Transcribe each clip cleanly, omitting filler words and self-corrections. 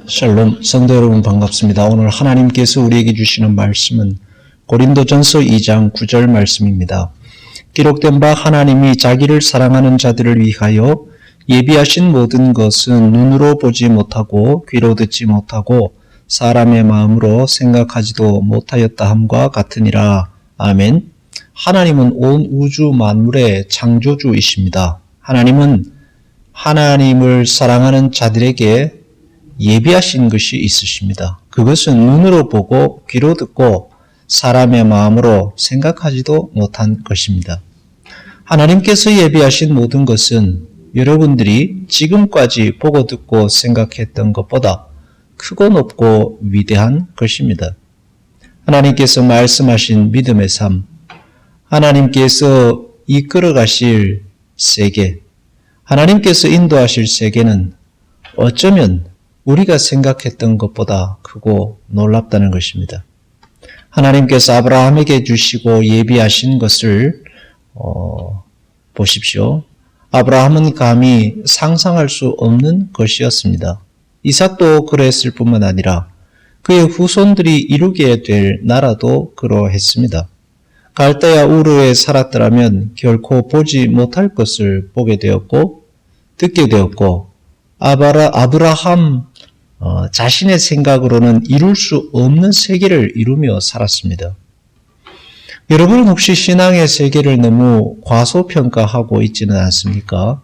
샬롬, 성도 여러분 반갑습니다. 오늘 하나님께서 우리에게 주시는 말씀은 고린도전서 2장 9절 말씀입니다. 기록된 바 하나님이 자기를 사랑하는 자들을 위하여 예비하신 모든 것은 눈으로 보지 못하고 귀로 듣지 못하고 사람의 마음으로 생각하지도 못하였다 함과 같으니라. 아멘. 하나님은 온 우주 만물의 창조주이십니다. 하나님은 하나님을 사랑하는 자들에게 예비하신 것이 있으십니다. 그것은 눈으로 보고 귀로 듣고 사람의 마음으로 생각하지도 못한 것입니다. 하나님께서 예비하신 모든 것은 여러분들이 지금까지 보고 듣고 생각했던 것보다 크고 높고 위대한 것입니다. 하나님께서 말씀하신 믿음의 삶, 하나님께서 이끌어 가실 세계, 하나님께서 인도하실 세계는 어쩌면 우리가 생각했던 것보다 크고 놀랍다는 것입니다. 하나님께서 아브라함에게 주시고 예비하신 것을 보십시오. 아브라함은 감히 상상할 수 없는 것이었습니다. 이삭도 그랬을 뿐만 아니라 그의 후손들이 이루게 될 나라도 그러했습니다. 갈대아 우르에 살았더라면 결코 보지 못할 것을 보게 되었고 듣게 되었고 아브라함 자신의 생각으로는 이룰 수 없는 세계를 이루며 살았습니다. 여러분은 혹시 신앙의 세계를 너무 과소평가하고 있지는 않습니까?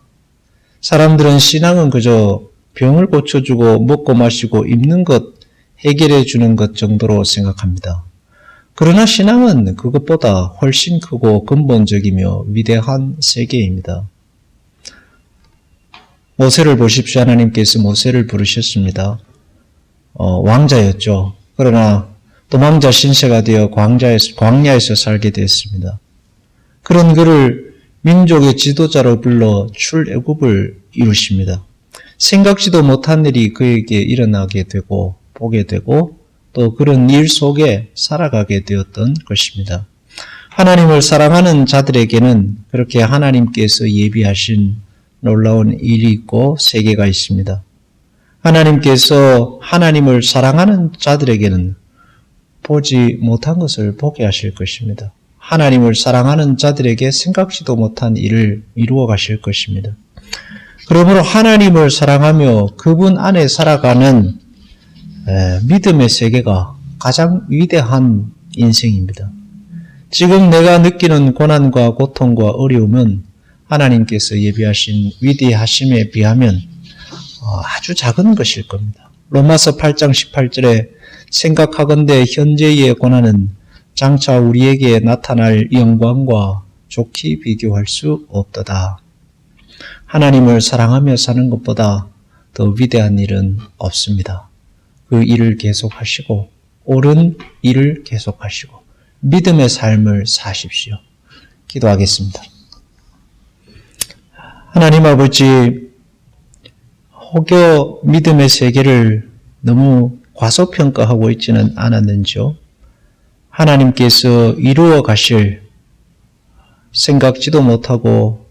사람들은 신앙은 그저 병을 고쳐주고 먹고 마시고 입는 것 해결해 주는 것 정도로 생각합니다. 그러나 신앙은 그것보다 훨씬 크고 근본적이며 위대한 세계입니다. 모세를 보십시오. 하나님께서 모세를 부르셨습니다. 왕자였죠. 그러나 도망자 신세가 되어 광야에서 살게 되었습니다. 그런 그를 민족의 지도자로 불러 출애굽을 이루십니다. 생각지도 못한 일이 그에게 일어나게 되고 보게 되고 또 그런 일 속에 살아가게 되었던 것입니다. 하나님을 사랑하는 자들에게는 그렇게 하나님께서 예비하신 놀라운 일이 있고 세계가 있습니다. 하나님께서 하나님을 사랑하는 자들에게는 보지 못한 것을 보게 하실 것입니다. 하나님을 사랑하는 자들에게 생각지도 못한 일을 이루어 가실 것입니다. 그러므로 하나님을 사랑하며 그분 안에 살아가는 믿음의 세계가 가장 위대한 인생입니다. 지금 내가 느끼는 고난과 고통과 어려움은 하나님께서 예비하신 위대하심에 비하면 아주 작은 것일 겁니다. 로마서 8장 18절에 생각하건대 현재의 고난은 장차 우리에게 나타날 영광과 좋게 비교할 수 없도다. 하나님을 사랑하며 사는 것보다 더 위대한 일은 없습니다. 그 일을 계속하시고 옳은 일을 계속하시고 믿음의 삶을 사십시오. 기도하겠습니다. 하나님 아버지, 혹여 믿음의 세계를 너무 과소평가하고 있지는 않았는지요? 하나님께서 이루어 가실 생각지도 못하고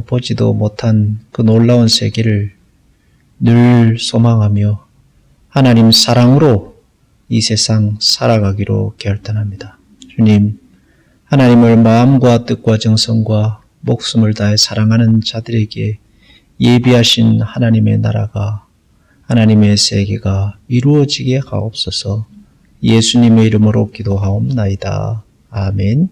보지도 못한 그 놀라운 세계를 늘 소망하며 하나님 사랑으로 이 세상 살아가기로 결단합니다. 주님, 하나님을 마음과 뜻과 정성과 목숨을 다해 사랑하는 자들에게 예비하신 하나님의 나라가, 하나님의 세계가 이루어지게 하옵소서. 예수님의 이름으로 기도하옵나이다. 아멘.